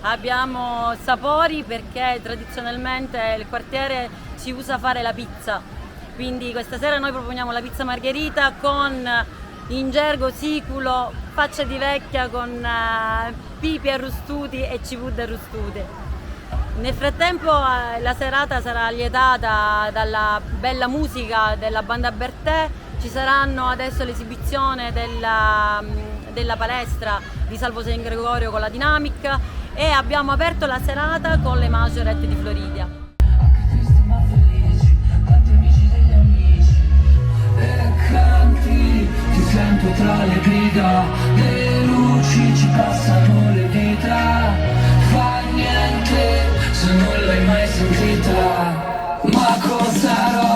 Abbiamo Sapori perché tradizionalmente il quartiere si usa fare la pizza, quindi questa sera noi proponiamo la pizza margherita con in gergo siculo, faccia di vecchia con pipi arrostuti e cipolle arrostute. Nel frattempo la serata sarà allietata dalla bella musica della Banda Bertè, ci saranno adesso l'esibizione della palestra di Salvo San Gregorio con la dinamica e abbiamo aperto la serata con le majorette di Floridia. Anche triste ma felici, quanti amici degli amici. E canti, ti sento tra le grida delle luci, ci passano le dita. Fa niente se non l'hai mai sentita. Ma cosa